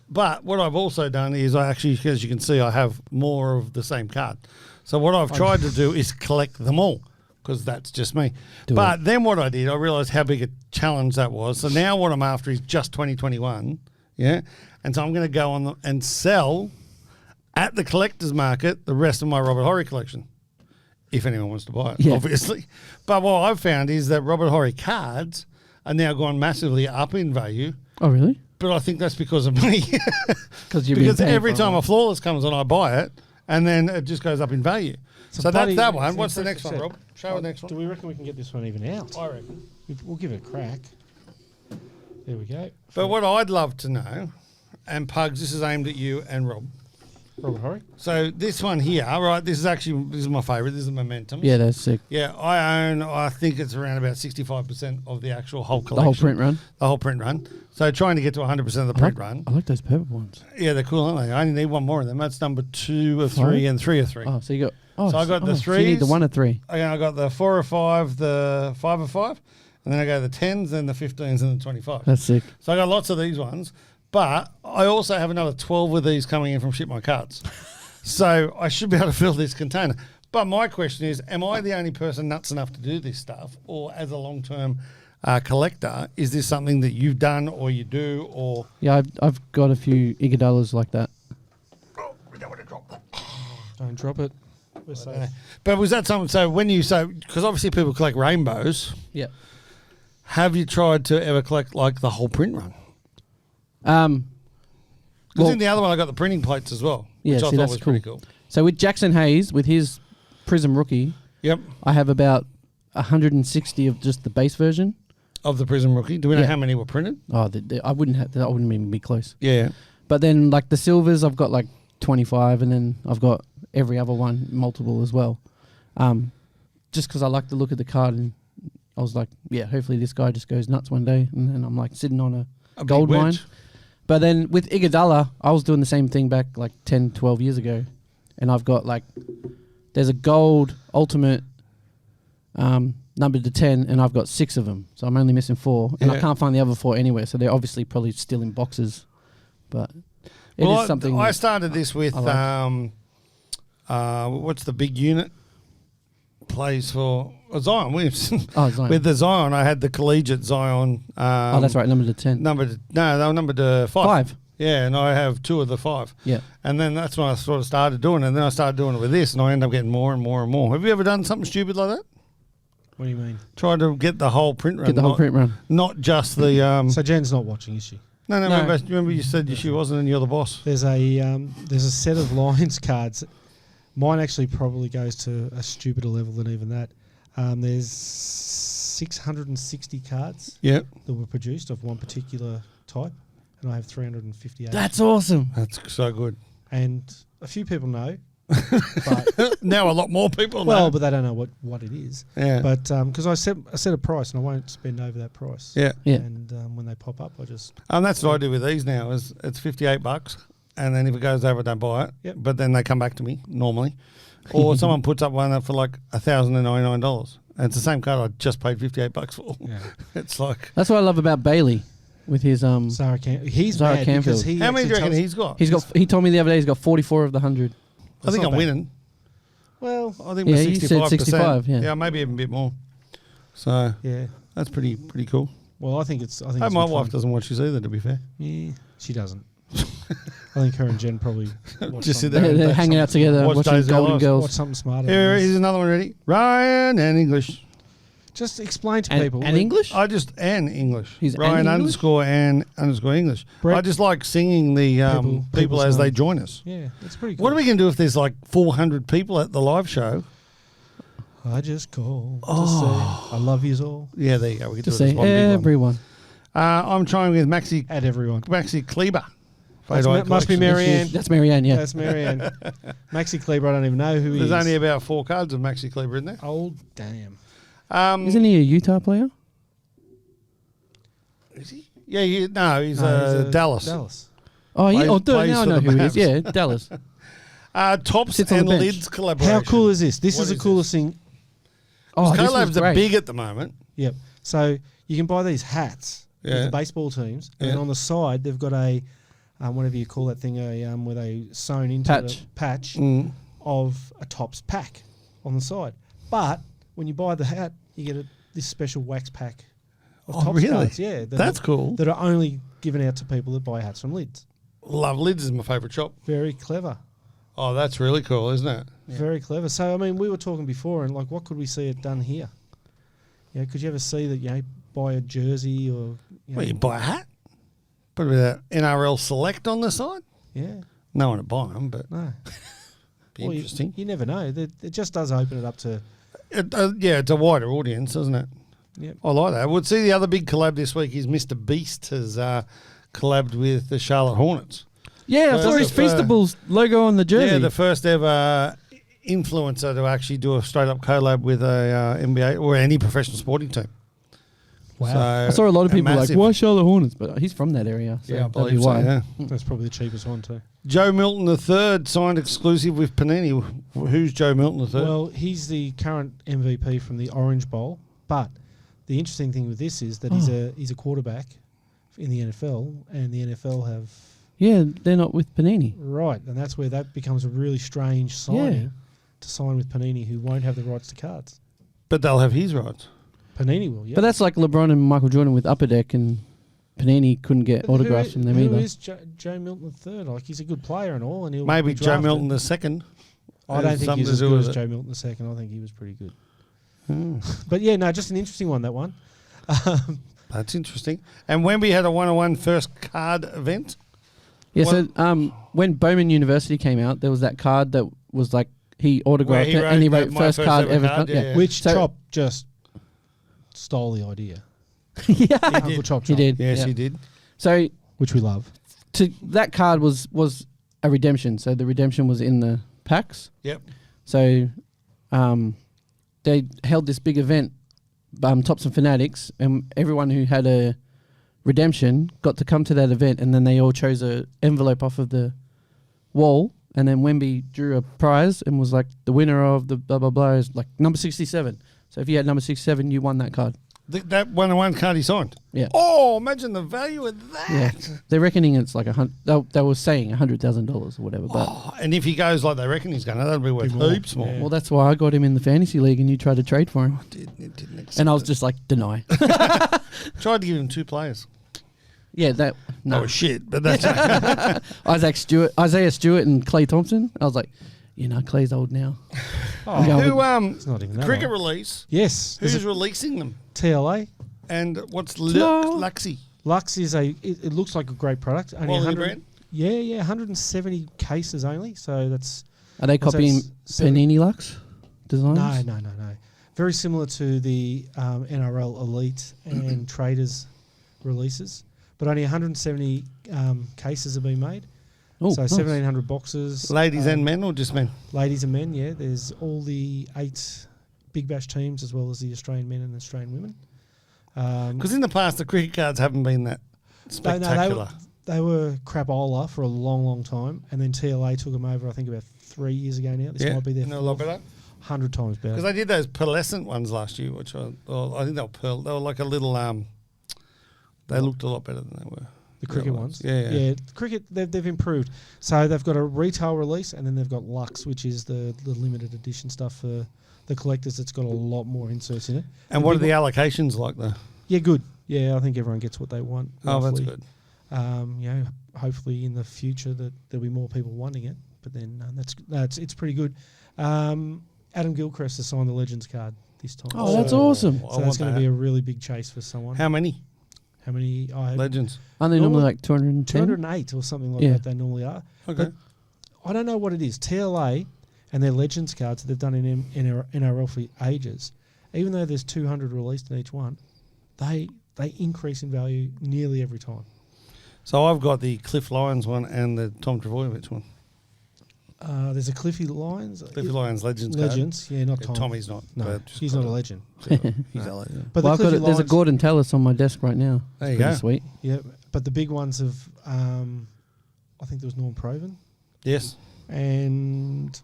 But what I've also done is I actually, as you can see, I have more of the same card. So what I've tried to do is collect them all because that's just me. But then what I did, I realised how big a challenge that was. So now what I'm after is just 2021, yeah? And so I'm going to go on and sell at the collector's market the rest of my Robert Horry collection, if anyone wants to buy it, obviously. But what I've found is that Robert Horry cards are now gone massively up in value. Oh, really? But I think that's because of me. Because every time a flawless comes on, I buy it, and then it just goes up in value. So that's that one. What's the next one, Rob? Show the next one. Do we reckon we can get this one even out? I reckon. We'll give it a crack. There we go. But what I'd love to know, and Pugs, this is aimed at you and Rob. Robert Horry? So this one here, right, this is my favourite. This is Momentum. Yeah, that's sick. Yeah, I think it's around about 65% of the actual whole collection. The whole print run. The whole print run. So trying to get to 100% of the print run. I like those purple ones. Yeah, they're cool, aren't they? I only need one more of them. That's number 2 of 3 Five? and 3 of 3. Oh, so you got. Oh, So I got the So you need the threes. 1 of 3. I got the 4 of 5, the 5 of 5, and then I go the 10s, then the 15s, and the 25. That's sick. So I got lots of these ones, but I also have another 12 of these coming in from Ship My Cards. So I should be able to fill this container. But my question is, am I the only person nuts enough to do this stuff? Or as a long-term collector, is this something that you've done or you do? Or Yeah, I've got a few Iguodalas like that. Don't drop it. We're safe. But was that something, so when you say, because obviously people collect rainbows, Yeah. have you tried to ever collect like the whole print run? Because Well- in the other one I got the printing plates as well, Yeah, which I see, thought that's was pretty cool. So with Jackson Hayes, with his Prism rookie, Yep. I have about 160 of just the base version. Of the Prism Rookie. Do we know Yeah. how many were printed? Oh, I wouldn't have. I wouldn't even be close. Yeah. But then, like the silvers, I've got like 25, and then I've got every other one multiple as well. Just because I like the look of the card, and I was like, yeah, hopefully this guy just goes nuts one day, and then I'm like sitting on a big gold mine. wedge. But then with Iguodala, I was doing the same thing back like 10, 12 years ago, and I've got like there's a gold ultimate numbered to 10, and I've got 6 of them, so I'm only missing 4, and I Yeah. can't find the other 4 anywhere. So they're obviously probably still in boxes, but it is something. I started this with I what's the big unit? Plays for Zion Williamson. Oh, Zion. With the Zion, I had the collegiate Zion. Oh, that's right, numbered to 10. They were numbered to 5. 5. Yeah, and I have 2 of the 5. Yeah. And then that's when I sort of started doing it. And then I started doing it with this, and I end up getting more and more and more. Have you ever done something stupid like that? What do you mean? Tried to get the whole print run. Get the whole print run. Not just the. So Jen's not watching, is she? No. No. Remember you said she wasn't, and you're the boss. There's a set of Lions cards. Mine actually probably goes to a stupider level than even that. There's 660 cards Yeah, that were produced of one particular type, and I have 358. That's awesome. that's so good. And a few people know, but Now a lot more people know. well, but they don't know what it is. Yeah. But because I set a price, and I won't spend over that price. Yeah. Yeah. And when they pop up, I just And that's what I do with these now. Is it's $58, and then if it goes over, I don't buy it. Yep. But then they come back to me normally, or someone puts up one for like $1,099, and it's the same card I just paid $58 for. yeah. It's like That's what I love about Bailey with his Zara he's Zara mad because Canfield. he how many do you actually reckon tells- he's got? he told me the other day he's got 44 of the 100. I think not I'm bad. winning. Well, I think Yeah, we're you said 65%. 65, yeah. Yeah, maybe even a bit more. So yeah. that's pretty cool. Well, I think it's. I think Hope it's my good wife fun. doesn't watch this either, to be fair. Yeah, she doesn't. I think her and Jen probably watch Just sit something- there and They're hanging out together Watch watching Days of Our Golden Lives. Girls. watch something smarter. Here than is this. another one ready. Ryan and English. Just explain to And, people. and English? and English. He's Ryan and English? _ English. Brett- I just like singing the people people's as they names. join us. Yeah, it's pretty cool. What are we going to do if there's like 400 people at the live show? I just call to say I love yous all. Yeah, there you go. We can To do it say as one big one. everyone. I'm trying with At everyone. Maxi Kleber. That's Photo must be collection. Marianne. That's Marianne, yeah. That's Marianne. Maxi Kleber, I don't even know who he There's is. only about 4 cards of Maxi Kleber in there. Oh, damn. Isn't he a Utah player? Is he? Yeah, no, he's No, Dallas. Dallas. Oh, yeah. Plays- Oh, duh, plays now I for know the who he is. Mavs. Yeah, Dallas. Tops Sits on and the bench. lids collaboration. How cool is this? This What is the is coolest thing. Oh, this was Collabs are great. big at the moment. Yep. So you can buy these hats with Yeah. the baseball teams, and Yeah. then on the side they've got a whatever you call that thing, where they sewn into Patch. the patch Mm. of a Tops pack on the side. But when you buy the hat, you get this special wax pack of Oh, Tops really? cards. Yeah, That's cool. That are only given out to people that buy hats from Lids. Love Lids is my favourite shop. Very clever. Oh, that's really cool, isn't it? Very clever. So, I mean, we were talking before, and like, what could we see it done here? Yeah, could you ever see that, buy a jersey or, Well, you buy a hat. Put a bit of NRL Select on the side. yeah, No one to buy them, but no. be Well, interesting. You never know. It just does open it up to, Yeah, it's a wider audience, isn't it? Yep. I like that. We'll see the other big collab this week is Mr. Beast has collabed with the Charlotte Hornets. Yeah, I saw his Feastables logo on the jersey. Yeah, the first ever influencer to actually do a straight up collab with a NBA or any professional sporting team. wow. So, I saw a lot of people massive. like, why Charlotte Hornets? But he's from that area. So Yeah, I that'd be believe so, why. yeah. That's probably the cheapest one too. Joe Milton III signed exclusive with Panini. Who's Joe Milton III? Well, he's the current MVP from the Orange Bowl, but the interesting thing with this is that he's a quarterback in the NFL, and the NFL have Yeah, they're not with Panini. right, and that's where that becomes a really strange signing to sign with Panini, who won't have the rights to cards. But they'll have his rights. Panini will, yeah. But that's like LeBron and Michael Jordan with Upper Deck, and Panini couldn't get But autographs from them who either. is Joe Milton III? Like, he's a good player and all, and he'll Maybe be Joe drafted. Milton II. I don't has think something he's to as do good with as it. Joe Milton II. I think he was pretty good. But yeah, no, just an interesting one, that one. That's interesting. And Wemby had a 1-on-1 first card event. Yeah, What- so when Bowman University came out, there was that card that was like he autographed Where it and he he wrote wrote my first first card ever ever. card, yeah. Which So- Chop just stole the idea. yeah, Uncle Chop he Chop, did. Yes, yeah. he did. So which we love. that card was a redemption. So the redemption was in the packs. Yep. So they held this big event, Tops and Fanatics, and everyone who had a redemption got to come to that event, and then they all chose a envelope off of the wall, and then Wemby drew a prize and was like, the winner of the blah blah blah is like number 67. So if you had number 67, you won that card. That 1-on-1 card he signed. Yeah. Oh, imagine the value of that. Yeah, they're reckoning it's like they were saying $100,000 or whatever. But Oh, and if he goes like they reckon he's going to, that'll be worth Big more. heaps more. Yeah. well, that's why I got him in the fantasy league, and you tried to trade for him, It didn't accept and I was it. just like, deny. Tried to give him 2 players. Yeah, that no. Oh, shit. But that's Isaiah Stewart, and Clay Thompson. I was like, Clay's old now. Oh, Yeah. Who, it's not even that cricket old. release, Yes. who's There's a releasing them? TLA. And what's No. Luxie? Lux is it looks like a great product. Only Quality 100 brand? Yeah, 170 cases only. So that's Are they So copying it's seven- Panini Lux designs? no. Very similar to the NRL Elite and Traders releases, but only 170 cases have been made. Oh, So nice. 1,700 boxes. Ladies and men or just men? Ladies and men, yeah. There's all the 8 Big Bash teams as well as the Australian men and the Australian women. Because in the past, the cricket cards haven't been that spectacular. They were crapola for a long, long time, and then TLA took them over, I think, about 3 years ago now. This might be their and they're a lot better. 100 times better. Because they did those pearlescent ones last year, which I think they were pearl. They were like a little. They looked a lot better than they were. The cricket other ones. Yeah. Cricket, they've improved. So they've got a retail release, and then they've got Lux, which is the limited edition stuff for the collectors. It's got a lot more inserts in it. And what are the allocations like though? Yeah, good. Yeah, I think everyone gets what they want. Oh, that's roughly. good. Hopefully in the future that there'll be more people wanting it. But then it's pretty good. Adam Gilchrist has signed the Legends card, this time. Oh, that's awesome. I So that's want going to that. be a really big chase for someone. How many How many? I had legends? Aren't they normally Normally like 210? 208 or something like Yeah. that. They normally are. Okay. I don't know what it is. TLA and their Legends cards that they've done in NRL for ages, even though there's 200 released in each one, they increase in value nearly every time. So I've got the Cliff Lyons one and the Tom Travojevic one. There's a Cliffy Lyons. Cliff Lyons Legends card. Legends, yeah, not Yeah, Tom. Tommy's not. No, but just he's got not a it. legend. He's a legend. But Well, I've the got Cliffy there's a Lyons, Gordon Tallis on my desk right now. There It's you pretty go. sweet. yeah, but the big ones of, I think there was Norm Proven Yes. and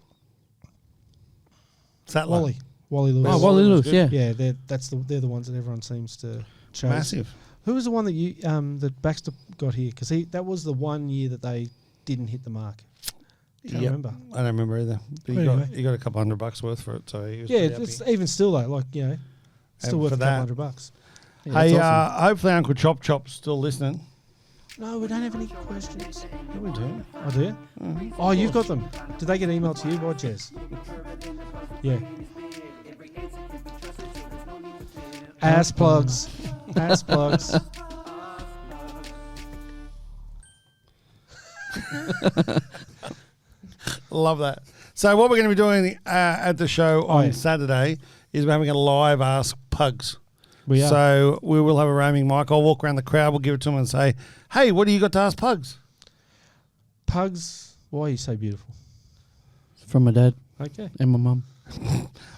Sattler. Wally Lewis. Oh, Wally Lewis, good. yeah. Yeah, they're the ones that everyone seems to chase. Massive. Who was the one that you that Baxter got here? Because that was the 1 year that they didn't hit the mark. Can't Yep. remember. I don't remember either. But Anyway. you got a couple $100 worth for it, so he was Yeah, pretty it's happy. even still though, like still And worth for a couple that- $100. Yeah, Hey, that's awesome. hopefully Uncle Chop's still listening. No, we don't have any questions. Yeah, we do. Oh, do you? Oh, you've got them. Did they get emailed to you by Jez? Yeah. Ass plugs. Ass plugs. Love that. So what we're going to be doing at the show on yeah. Saturday is we're having a live Ask Pugs. We are. So we will have a roaming mic. I'll walk around the crowd. We'll give it to them and say, hey, what do you got to ask Pugs? Pugs. Why are you so beautiful? From my dad Okay. and my mum.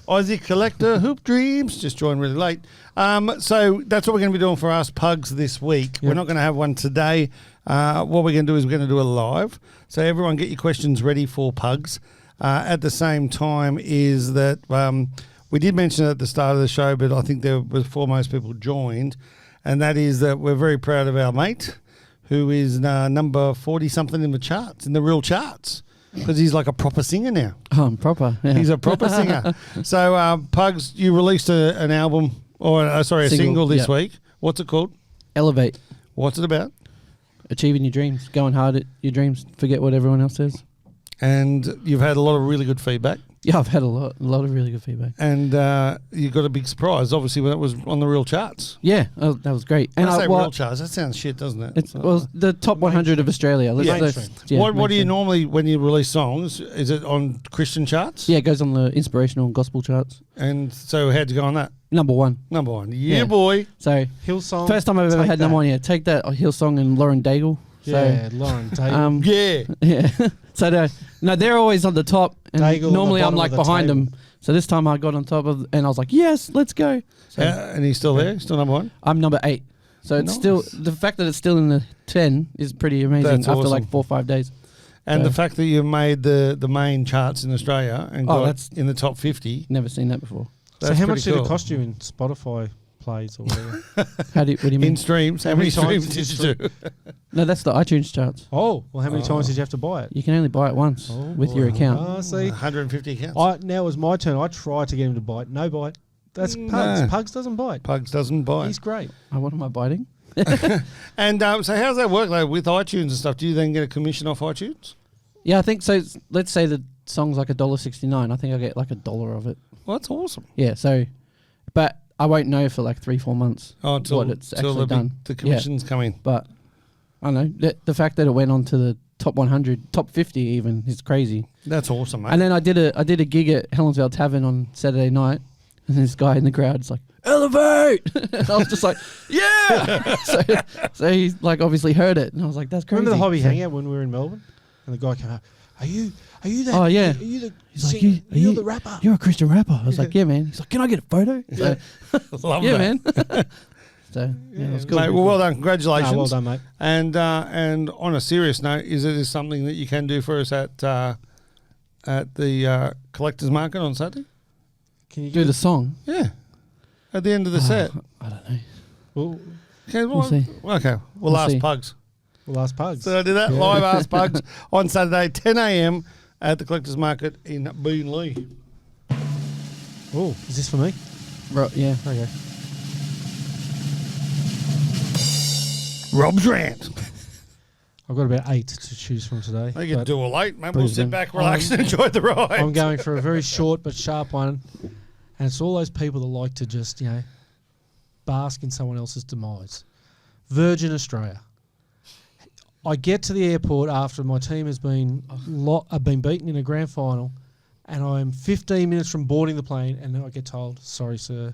Aussie Collector Hoop Dreams. Just joined really late. So that's what we're going to be doing for Ask Pugs this week. Yep. We're not going to have one today. What we're going to do is we're going to do a live. So everyone get your questions ready for Pugs. At the same time is that we did mention it at the start of the show, but I think there was before most people joined, and that is that we're very proud of our mate who is number 40-something in the charts, in the real charts, because he's like a proper singer now. Oh, I'm proper. Yeah. He's a proper singer. So, Pugs, you released an album, or a single this yeah. week. What's it called? Elevate. What's it about? Achieving your dreams. Going hard at your dreams. Forget what everyone else says. And you've had a lot of really good feedback. Yeah, I've had a lot of really good feedback. And you got a big surprise, obviously, when it was on the real charts. Yeah, that was great. And And I say well, real charts, that sounds shit, doesn't it? it's the top 100 of Australia. Let's- Yeah. let's- Mainstream. yeah, what do you mainstream. normally, when you release songs, is it on Christian charts? Yeah, it goes on the inspirational and gospel charts. And so how'd you go on that? Number 1. Number one. Yeah, Yeah. boy. So Hillsong. first time I've ever Take had that. number 1. Yeah, take that. Hillsong and Lauren Daigle. Yeah, Lauren Daigle. So, Yeah. yeah. So they're always on the top, and Daigle on the normally I'm bottom like of the behind table. them. So this time I got on top of, and I was like, yes, let's go. So And he's still there? Still number one? I'm number 8. So it's Nice. still, the fact that it's still in the 10 is pretty amazing That's after awesome. like 4 or 5 days. And So- the fact that you made the main charts in Australia and Oh, got that's- in the top 50. Never seen that before. So That's how much pretty did cool. it cost you in Spotify plays or whatever? What do you mean? In streams? How How many many times streams did did you you do? No, that's the iTunes charts. Oh, well, how many Oh. times did you have to buy it? You can only buy it once with your account. Oh, see, 150 accounts. now it was my turn. I tried to get him to bite. No bite. That's No. Pugs. Pugs doesn't bite. Pugs doesn't buy. He's great. Oh, what am I biting? And so how's that work though with iTunes and stuff? Do you then get a commission off iTunes? Yeah, I think so. Let's say the song's like $1.69. I think I get like $1 of it. Well, that's awesome. Yeah, so, but I won't know for like 3-4 months Oh, until, what it's till actually done. the commissions come in. But I don't know. The fact that it went on to the top 100, top 50 even is crazy. That's awesome, mate. And then I did a gig at Helensvale Tavern on Saturday night, and this guy in the crowd is like, "Elevate!" And I was just like, "Yeah!" so he's like obviously heard it, and I was like, "That's crazy." Remember the hobby So- hangout when we were in Melbourne, and the guy came out. Are you that? Oh, yeah. Are you the? He's like, singer? "You're You're the rapper. You're a Christian rapper." I was like, "Yeah, man." He's like, "Can I get a photo?" So, Love yeah, that. man. So yeah, it was cool. Mate, well done. Congratulations. Ah, well done, mate. And on a serious note, is it something that you can do for us at the collector's market on Saturday? Can you Do the song. Yeah, at the end of the set. I don't know. Well, Okay, We'll see. Okay, we'll We'll ask see. Pugs. we'll ask Pugs. So I did that live Ask Pugs on Saturday, 10 a.m. at the collector's market in Beenleigh. Oh, is this for me? Right, yeah. Okay. Rob's rant. I've got about 8 to choose from today. They can but do a late, mate. We'll sit Brisbane. back, relax, and enjoy the ride. I'm going for a very short but sharp one. And it's all those people that like to just, bask in someone else's demise. Virgin Australia. I get to the airport after my team has been beaten in a grand final, and I'm 15 minutes from boarding the plane, and then I get told, sorry, sir,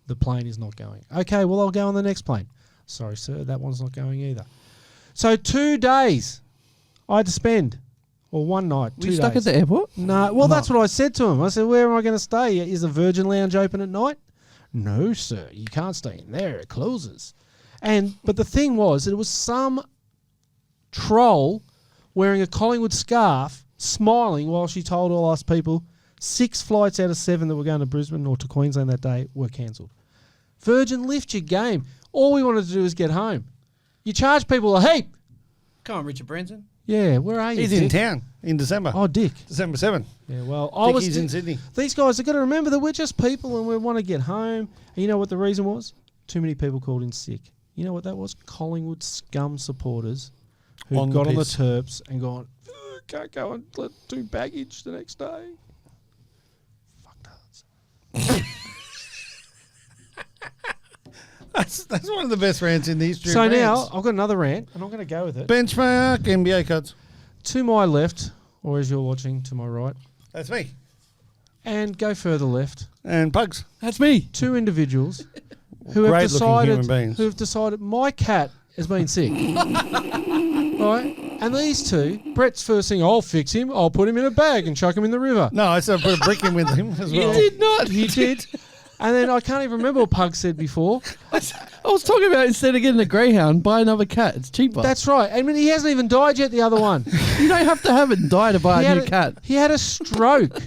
the plane is not going. Okay, well, I'll go on the next plane. Sorry, sir, that one's not going either. So 2 days I had to spend, or one night, 2 Were you days. stuck at the airport? No, well, that's what I said to him. I said, where am I going to stay? Is the Virgin Lounge open at night? No, sir, you can't stay in there. It closes. But the thing was, it was some troll wearing a Collingwood scarf, smiling while she told all us people 6 flights out of 7 that were going to Brisbane or to Queensland that day were cancelled. Virgin, lift your game. All we wanted to do is get home. You charge people a heap. Come on, Richard Branson. Yeah, where are you? He's Dick? in town in December. Oh, Dick. December 7. Yeah, well, He's in Sydney. These guys have got to remember that we're just people and we want to get home. And you know what the reason was? Too many people called in sick. You know what that was? Collingwood scum supporters who On the got on the piss. terps and gone, can't go and do baggage the next day. Fucktards. That's one of the best rants in the history So of now rants. I've got another rant and I'm going to go with it. Benchmark NBA cards. To my left, or as you're watching, to my right, That's me. and go further left, And Pugs. That's me. 2 individuals who have Great-looking human beings. decided my cat has been sick. Right? And these 2, Brett's first thing, I'll fix him, I'll put him in a bag and chuck him in the river. No, I said I put a brick in with him as well. not. You did. And then I can't even remember what Pug said before. I was talking about instead of getting a greyhound, buy another cat. It's cheaper. That's right. I mean, he hasn't even died yet, the other one. You don't have to have it die to buy He a had new cat. He had a stroke.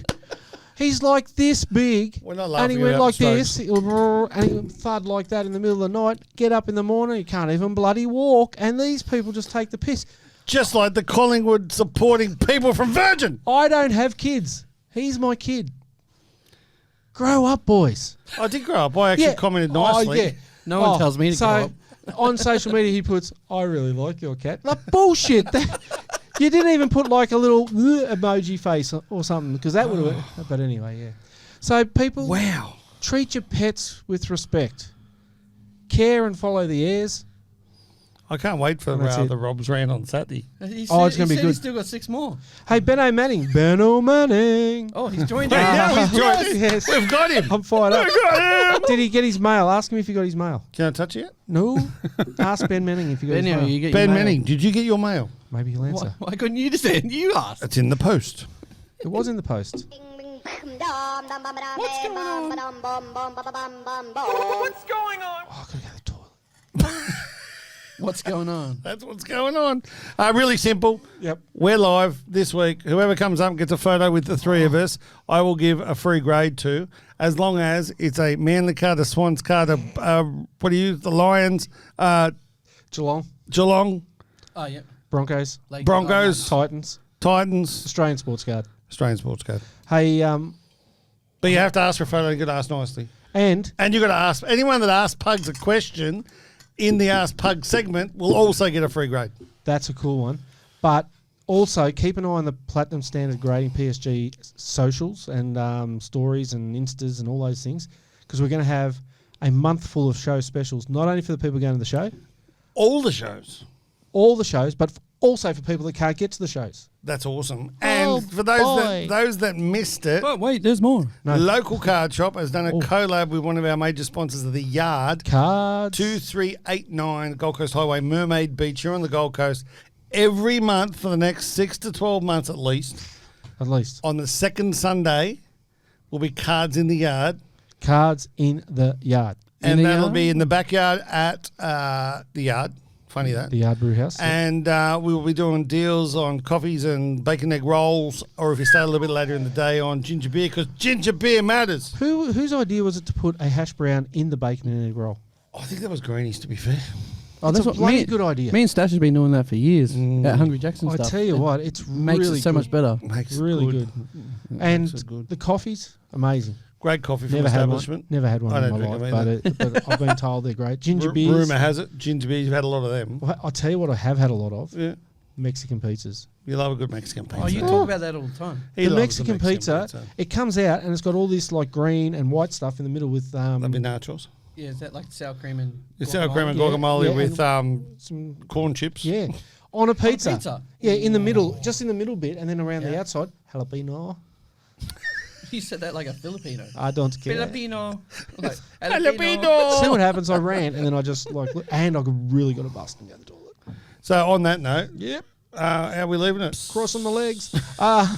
He's like this big. We're not And laughing he went about like strokes. this, and he went thud like that in the middle of the night. Get up in the morning, he can't even bloody walk. And these people just take the piss. Just like the Collingwood supporting people from Virgin. I don't have kids. He's my kid. Grow up, boys. I did grow up. I actually commented nicely. Oh, yeah. No one tells me to grow up. On social media, he puts, I really like your cat. Like, bullshit. You didn't even put like a little emoji face or something, because that would have... But anyway, yeah. So people... Wow. Treat your pets with respect. Care and follow the airs. I can't wait for And that's it. the Rob's rant on Saturday. It's going to be good. He's still got 6 more. Hey, Benno Manning. Benno Manning. Oh, he's joined Hey, us. now he's joined. Yes. We've got him. I'm fired up. We've got him. Did he get his mail? Ask him if he got his mail. Can I touch it? No. Ask Ben Manning if he got his Anyhow, mail. you get Ben your mail. Manning, did you get your mail? Maybe he'll answer. Why couldn't you just say you asked? It's in the post. It was in the post. What's going on? Oh, I've got to go to the toilet. What's going on? That's what's going on. Really simple. Yep. We're live this week. Whoever comes up and gets a photo with the 3 of us, I will give a free grade to, as long as it's a Manly card, a Swans card, the Lions, Geelong. Geelong, Oh, yeah. Broncos. Broncos, Titans. Titans, Australian Sports Card. Australian Sports Card. Hey, But you have to ask for a photo. You've got to ask nicely. and And you've got to ask, anyone that asks Pugs a question in the Ask Pug segment will also get a free grade. that's a cool one. But also keep an eye on the Platinum Standard grading PSG socials and stories and Instas and all those things, because we're going to have a month full of show specials, not only for the people going to the show, All the shows. all the shows, but also for people that can't get to the shows. That's awesome. Oh, And for those that missed it, But wait, there's more. No. Local Card Shop has done a collab with one of our major sponsors of the Yard. Cards. 2389 Gold Coast Highway, Mermaid Beach. You're on the Gold Coast every month for the next 6 to 12 months at least. At least. On the second Sunday will be Cards in the Yard. Cards in the yard. And In the that'll yard? be in the backyard at the Yard. Funny that. The Yard Brew House. And we will be doing deals on coffees and bacon egg rolls, or if you stay a little bit later in the day, on ginger beer, because ginger beer matters. Whose idea was it to put a hash brown in the bacon and egg roll? I think that was Greeny's, to be fair. Oh, It's that's a what bloody good idea. Me and Stash has been doing that for years at Hungry Jackson I stuff. tell you It what, it's makes really it so good. much better. Makes it Really good. And it good. the coffees, amazing. Great coffee from Never had establishment. one. Never had one I in don't my drink life, them but I've been told they're great. Ginger beers. Rumour has it, ginger beers, you've had a lot of them. I'll tell you what I have had a lot of. Yeah. Mexican pizzas. You love a good Mexican pizza. Oh, you talk about that all the time. He The loves Mexican pizza, it comes out and it's got all this like green and white stuff in the middle with That'd be nachos. Yeah, is that like sour cream and It's sour cream and Yeah, guacamole yeah, with some corn chips. yeah on a pizza. pizza? Yeah, in the middle, just in the middle bit, and then around the Yeah. outside, jalapeno. You said that like a Filipino. I don't care. Filipino. Like, See what happens? I rant and then I just like, and I really got to bust and go to the toilet. So on that note, Yep, how are we leaving it? crossing my legs. Got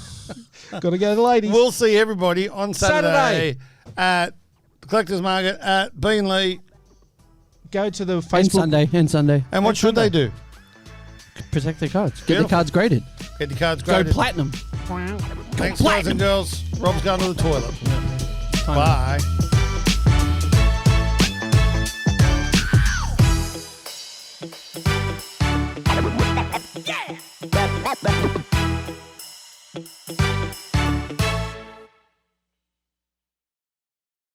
to go to the ladies. We'll see everybody on Saturday, Saturday. at the Collectors Market at Beenleigh. Go to the And Facebook. Sunday. And what should they do? Protect their cards. Get Beautiful. their cards graded. Get your cards Go graded. platinum. Thanks, guys and girls. Rob's going to the toilet. Time. Bye. Yeah!